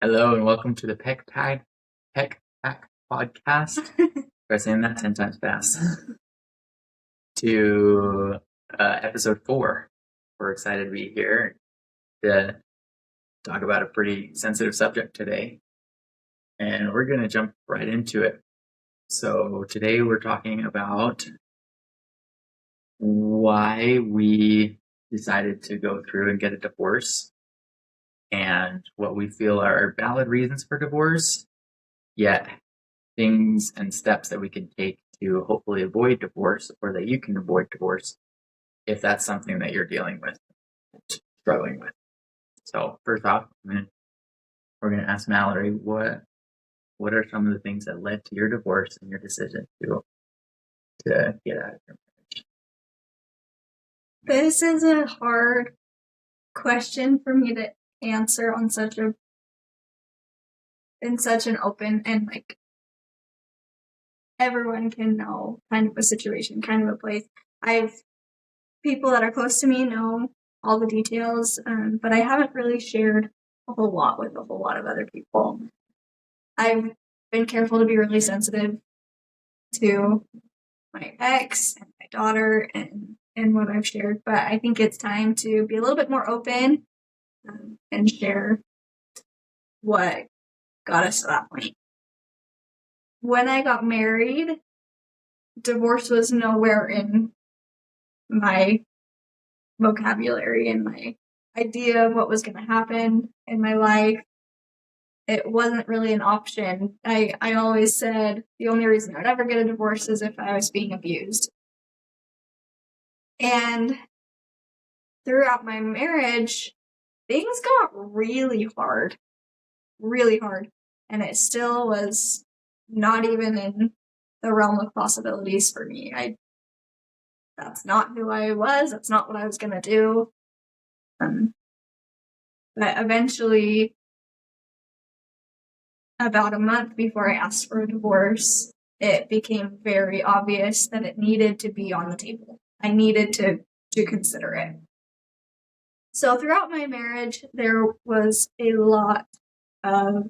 Hello and welcome to the Peck Pack podcast. Try saying that 10 times fast. to episode 4. We're excited to be here to talk about a pretty sensitive subject today. And we're going to jump right into it. So today we're talking about why we decided to go through and get a divorce and what we feel are valid reasons for divorce, yet things and steps that we can take to hopefully avoid divorce, or that you can avoid divorce if that's something that you're dealing with, struggling with. So first off, we're going to ask Mallory, what are some of the things that led to your divorce and your decision to get out of your marriage? This is a hard question for me to answer on in such an open and everyone can know kind of a situation, kind of a place. People that are close to me know all the details, but I haven't really shared a whole lot with a whole lot of other people. I've been careful to be really sensitive to my ex and my daughter and what I've shared, but I think it's time to be a little bit more open and share what got us to that point. When I got married, divorce was nowhere in my vocabulary and my idea of what was going to happen in my life. It wasn't really an option. I always said the only reason I'd ever get a divorce is if I was being abused. And throughout my marriage, things got really hard. And it still was not even in the realm of possibilities for me. That's not who I was. That's not what I was going to do. But eventually, about a month before I asked for a divorce, it became very obvious that it needed to be on the table. I needed to consider it. So throughout my marriage, there was a lot of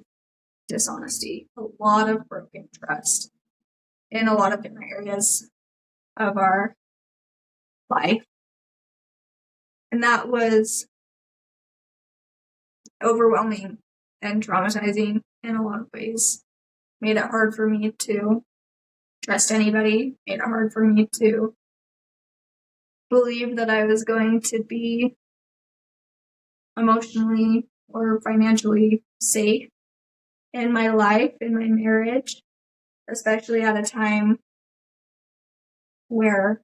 dishonesty, a lot of broken trust in a lot of different areas of our life. And that was overwhelming and traumatizing in a lot of ways. Made it hard for me to trust anybody, made it hard for me to believe that I was going to be emotionally or financially safe in my life, in my marriage, especially at a time where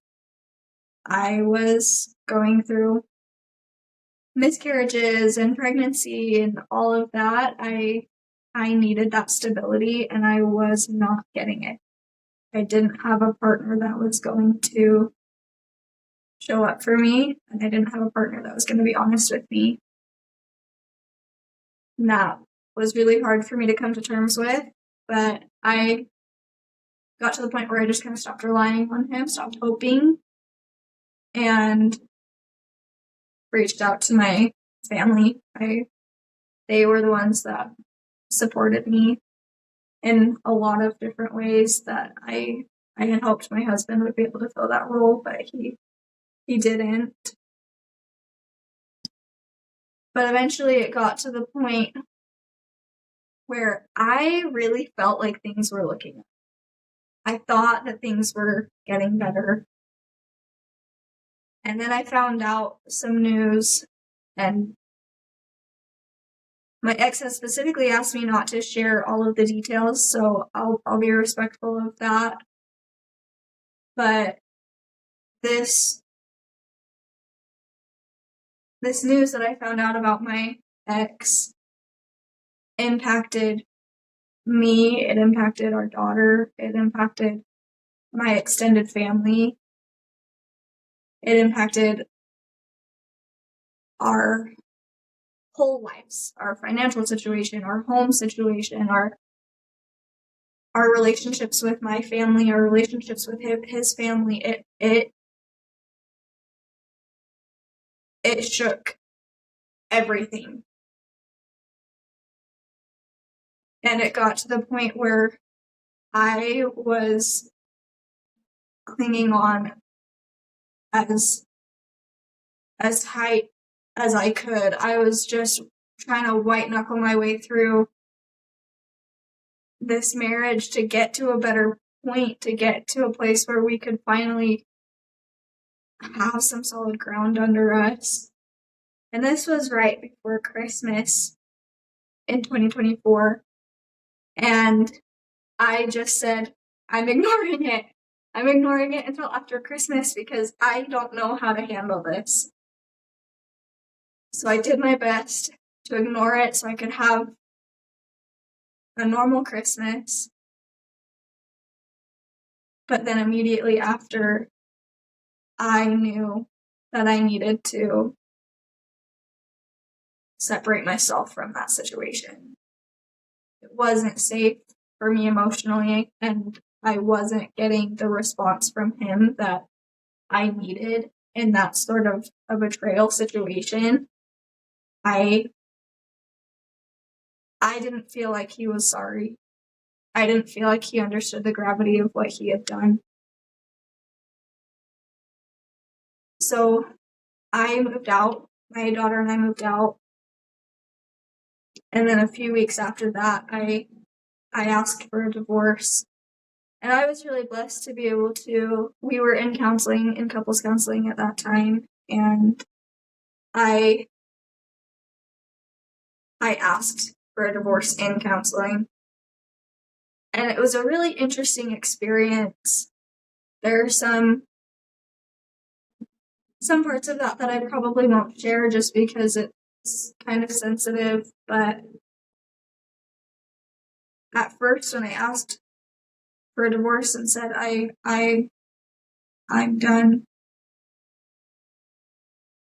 I was going through miscarriages and pregnancy and all of that. I needed that stability and I was not getting it. I didn't have a partner that was going to show up for me, and I didn't have a partner that was going to be honest with me. And that was really hard for me to come to terms with, but I got to the point where I just kind of stopped relying on him, stopped hoping, and reached out to my family. They were the ones that supported me in a lot of different ways that I had hoped my husband would be able to fill that role, but he didn't. But eventually it got to the point where I really felt like things were looking up. I thought that things were getting better. And then I found out some news, and my ex has specifically asked me not to share all of the details, so I'll be respectful of that. But this news that I found out about my ex impacted me, it impacted our daughter, it impacted my extended family, it impacted our whole lives, our financial situation, our home situation, our relationships with my family, our relationships with his family. It shook everything. And it got to the point where I was clinging on as tight as I could. I was just trying to white knuckle my way through this marriage to get to a better point, to get to a place where we could finally have some solid ground under us. And this was right before Christmas in 2024. And I just said, I'm ignoring it. I'm ignoring it until after Christmas because I don't know how to handle this. So I did my best to ignore it so I could have a normal Christmas. But then immediately after, I knew that I needed to separate myself from that situation. It wasn't safe for me emotionally, and I wasn't getting the response from him that I needed in that sort of a betrayal situation. I didn't feel like he was sorry. I didn't feel like he understood the gravity of what he had done. So I moved out. My daughter and I moved out. And then a few weeks after that, I asked for a divorce. And I was really blessed to be able to, we were in counseling, in couples counseling at that time, and I asked for a divorce in counseling. And it was a really interesting experience. There are some parts of that I probably won't share just because it's kind of sensitive, but at first when I asked for a divorce and said I'm done,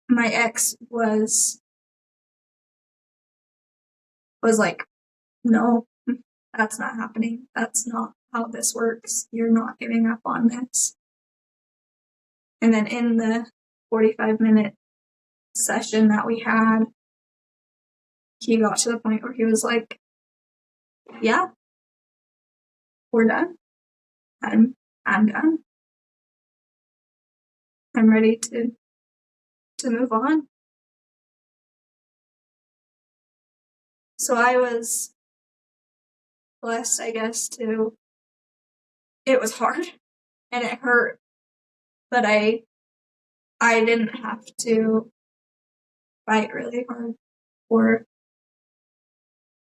my ex was like, no, that's not happening. That's not how this works. You're not giving up on this. And then in the 45-minute session that we had, he got to the point where he was like, yeah, we're done. I'm done. I'm ready to move on. So I was blessed, I guess, it was hard and it hurt, but I didn't have to fight really hard for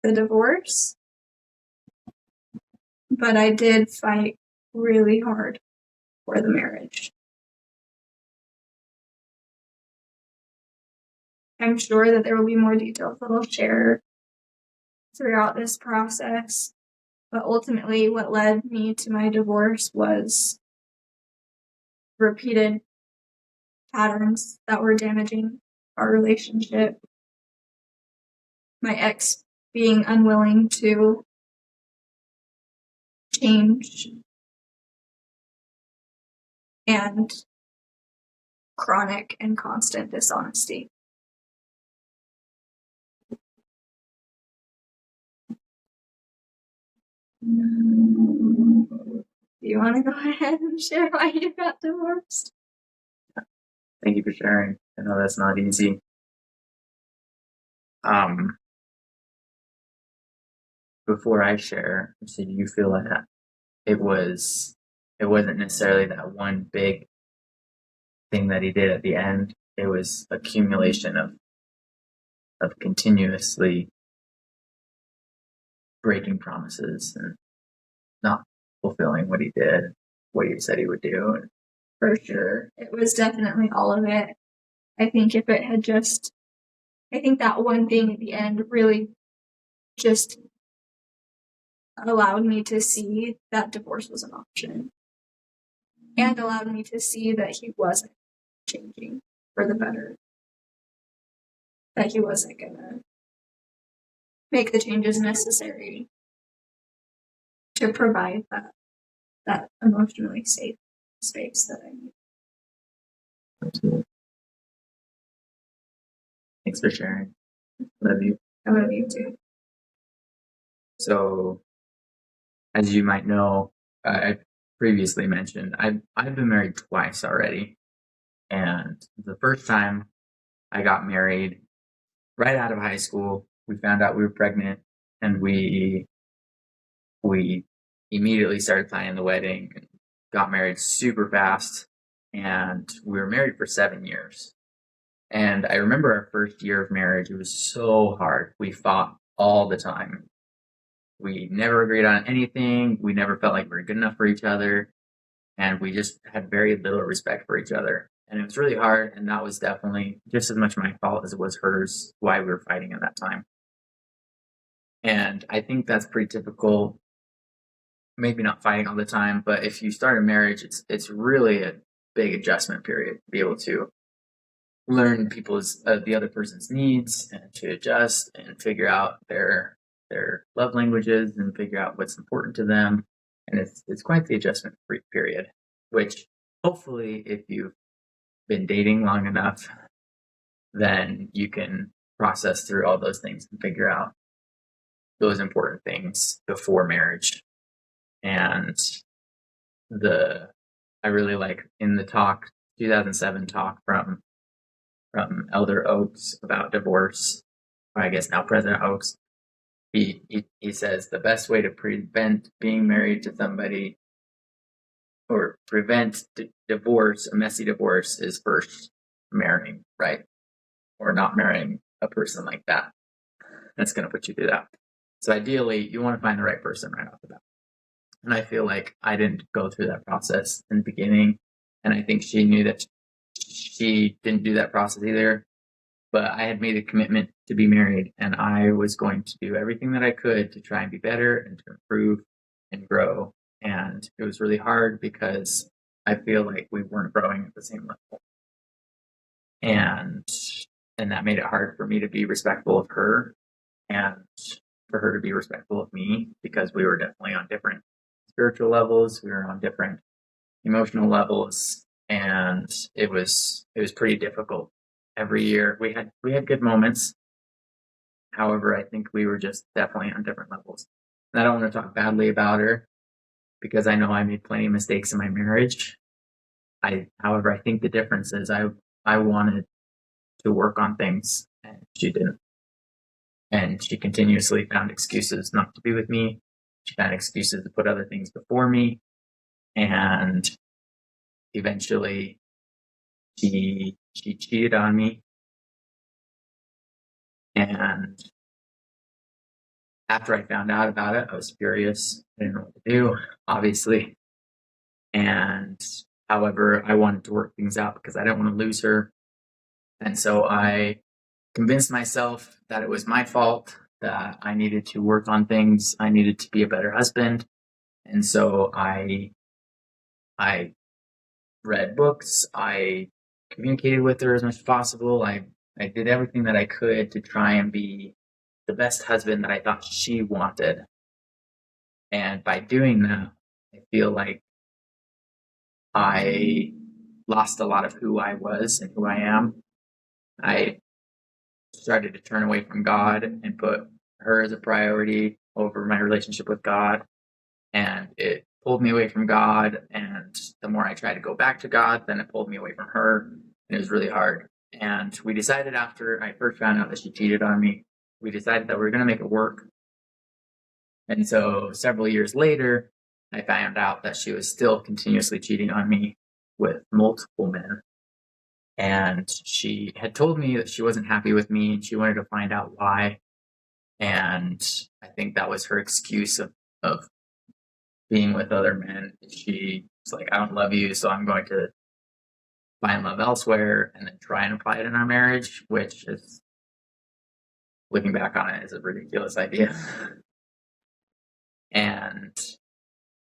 the divorce, but I did fight really hard for the marriage. I'm sure that there will be more details that I'll share throughout this process, but ultimately what led me to my divorce was repeated patterns that were damaging our relationship. My ex being unwilling to change and chronic and constant dishonesty. Do you want to go ahead and share why you got divorced? Thank you for sharing. I know that's not easy. Before I share, so do you feel that it wasn't necessarily that one big thing that he did at the end? It was accumulation of continuously breaking promises and not fulfilling what he did, what he said he would do. For sure. It was definitely all of it. I think if it had I think that one thing at the end really just allowed me to see that divorce was an option and allowed me to see that he wasn't changing for the better, that he wasn't gonna make the changes necessary to provide that emotionally safe space that I need. Absolutely. Thanks for sharing. Love you. I love you too. So, as you might know, I previously mentioned, I've been married twice already. And the first time I got married, right out of high school, we found out we were pregnant, and we immediately started planning the wedding and got married super fast. And we were married for 7 years. And I remember our first year of marriage, it was so hard. We fought all the time. We never agreed on anything. We never felt like we were good enough for each other. And we just had very little respect for each other. And it was really hard. And that was definitely just as much my fault as it was hers, why we were fighting at that time. And I think that's pretty typical. Maybe not fighting all the time, but if you start a marriage, it's really a big adjustment period to be able to learn the other person's needs and to adjust and figure out their love languages and figure out what's important to them. And it's quite the adjustment period, which hopefully if you've been dating long enough, then you can process through all those things and figure out those important things before marriage. And I really like in the 2007 talk from Elder Oaks about divorce, or I guess now President Oaks, he says the best way to prevent being married to somebody or prevent divorce, a messy divorce, is first marrying, right? Or not marrying a person like that. That's going to put you through that. So ideally, you want to find the right person right off the bat. And I feel like I didn't go through that process in the beginning. And I think she knew that she didn't do that process either. But I had made a commitment to be married, and I was going to do everything that I could to try and be better and to improve and grow. And it was really hard because I feel like we weren't growing at the same level. And that made it hard for me to be respectful of her and for her to be respectful of me, because we were definitely on different spiritual levels. We were on different emotional levels, and it was pretty difficult. Every year we had good moments. However, I think we were just definitely on different levels. And I don't want to talk badly about her because I know I made plenty of mistakes in my marriage. However, I think the difference is I wanted to work on things and she didn't. And she continuously found excuses not to be with me. She found excuses to put other things before me. And eventually she cheated on me. And after I found out about it, I was furious. I didn't know what to do, obviously. And however, I wanted to work things out because I didn't want to lose her. And so I convinced myself that it was my fault, that I needed to work on things. I needed to be a better husband. And so I read books. I communicated with her as much as possible. I did everything that I could to try and be the best husband that I thought she wanted. And by doing that, I feel like I lost a lot of who I was and who I am. I started to turn away from God and put her as a priority over my relationship with God. And it pulled me away from God. And the more I tried to go back to God, then it pulled me away from her. And it was really hard. And we decided, after I first found out that she cheated on me, we decided that we were going to make it work. And so several years later, I found out that she was still continuously cheating on me with multiple men. And she had told me that she wasn't happy with me and she wanted to find out why. And I think that was her excuse of being with other men. She was like, I don't love you, so I'm going to find love elsewhere and then try and apply it in our marriage, which is, looking back on it, is a ridiculous idea. And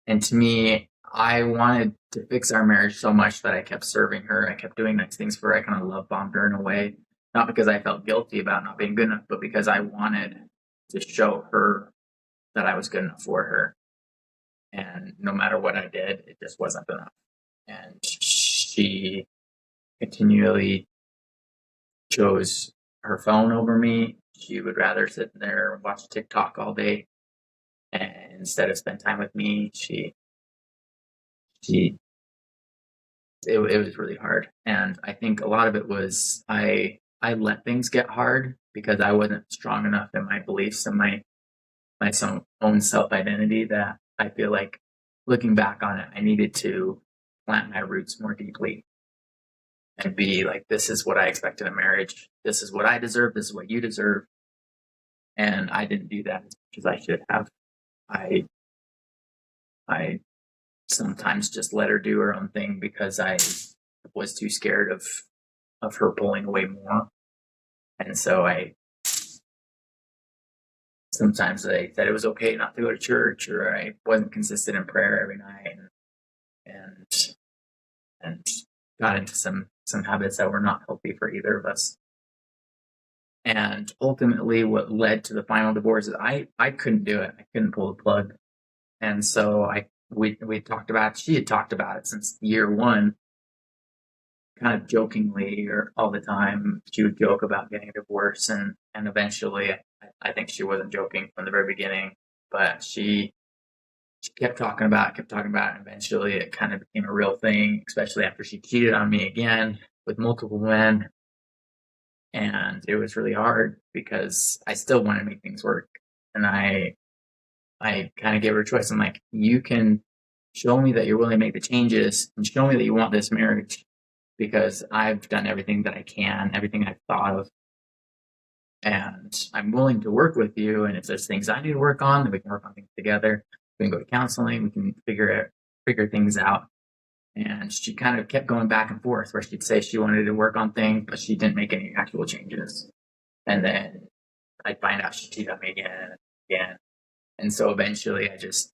to me, I wanted to fix our marriage so much that I kept serving her. I kept doing nice things for her. I kind of love bombed her in a way, not because I felt guilty about not being good enough, but because I wanted to show her that I was good enough for her. And no matter what I did, it just wasn't enough. And she continually chose her phone over me. She would rather sit there and watch TikTok all day instead of spend time with me, it was really hard. And I think a lot of it was I let things get hard because I wasn't strong enough in my beliefs and my own self identity, that I feel like, looking back on it, I needed to plant my roots more deeply and be like, this is what I expect in a marriage. This is what I deserve. This is what you deserve. And I didn't do that as much as I should have. I sometimes just let her do her own thing because I was too scared of her pulling away more. And so sometimes I said it was okay not to go to church, or I wasn't consistent in prayer every night, and got into some habits that were not healthy for either of us. And ultimately what led to the final divorce is I couldn't do it. I couldn't pull the plug. And so we talked about it. She had talked about it since year one, kind of jokingly, or all the time. She would joke about getting a divorce, and eventually I think she wasn't joking from the very beginning, but she kept talking about it, and eventually it kind of became a real thing, especially after she cheated on me again with multiple men. And it was really hard because I still wanted to make things work. And I kind of gave her a choice. I'm like, you can show me that you're willing to make the changes and show me that you want this marriage, because I've done everything that I can, everything I've thought of. And I'm willing to work with you. And if there's things I need to work on, then we can work on things together. We can go to counseling. We can figure things out. And she kind of kept going back and forth, where she'd say she wanted to work on things, but she didn't make any actual changes. And then I'd find out she cheated on me again and again. And so eventually I just,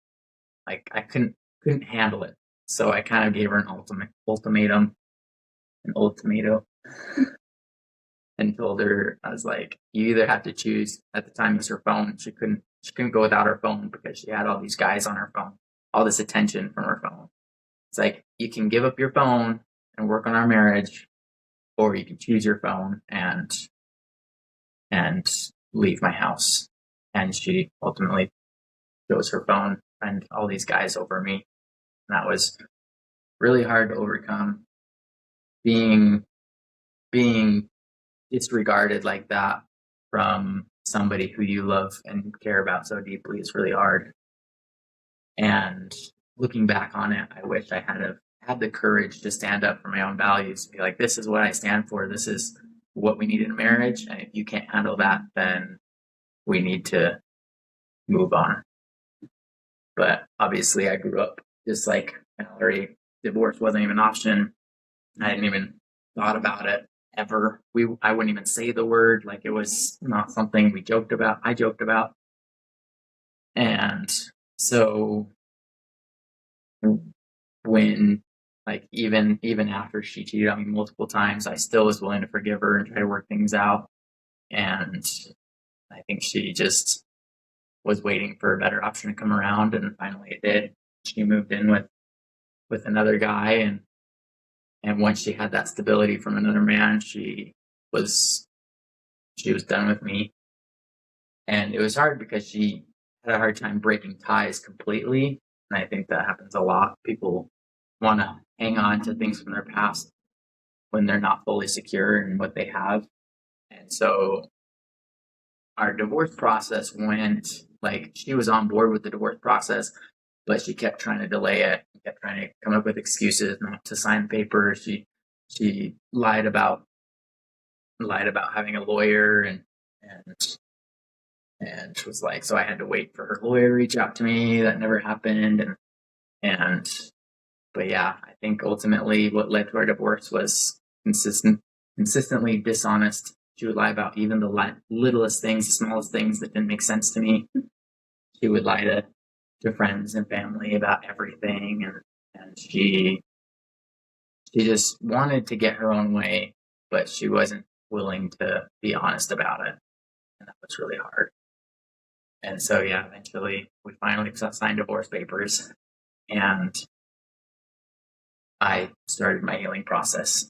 like, I couldn't handle it. So I kind of gave her an ultimatum, and told her, I was like, you either have to choose. At the time it was her phone. She couldn't go without her phone because she had all these guys on her phone, all this attention from her phone. It's like, you can give up your phone and work on our marriage, or you can choose your phone and leave my house. And she ultimately chose her phone and all these guys over me. And that was really hard to overcome. Being disregarded like that from somebody who you love and care about so deeply is really hard. And looking back on it, I wish I had the courage to stand up for my own values and be like, this is what I stand for. This is what we need in a marriage. And if you can't handle that, then we need to move on. But obviously I grew up just like Mallory. Divorce wasn't even an option. I hadn't even thought about it ever. I wouldn't even say the word. Like, it was not something we joked about. I joked about. And so when, like, even after she cheated on me multiple times, I still was willing to forgive her and try to work things out. And I think she just was waiting for a better option to come around, and finally it did. She moved in with another guy, and once she had that stability from another man, she was done with me. And it was hard because she had a hard time breaking ties completely. And I think that happens a lot. People want to hang on to things from their past when they're not fully secure in what they have. And so our divorce process went, like, she was on board with the divorce process, but she kept trying to delay it, kept trying to come up with excuses not to sign the papers. She lied about having a lawyer, and was like, so I had to wait for her lawyer to reach out to me. That never happened. But yeah, I think ultimately what led to our divorce was consistently dishonest. She would lie about even the littlest things, the smallest things that didn't make sense to me. She would lie to friends and family about everything. And she just wanted to get her own way, but she wasn't willing to be honest about it. And that was really hard. And so, yeah, eventually we finally signed divorce papers, and I started my healing process.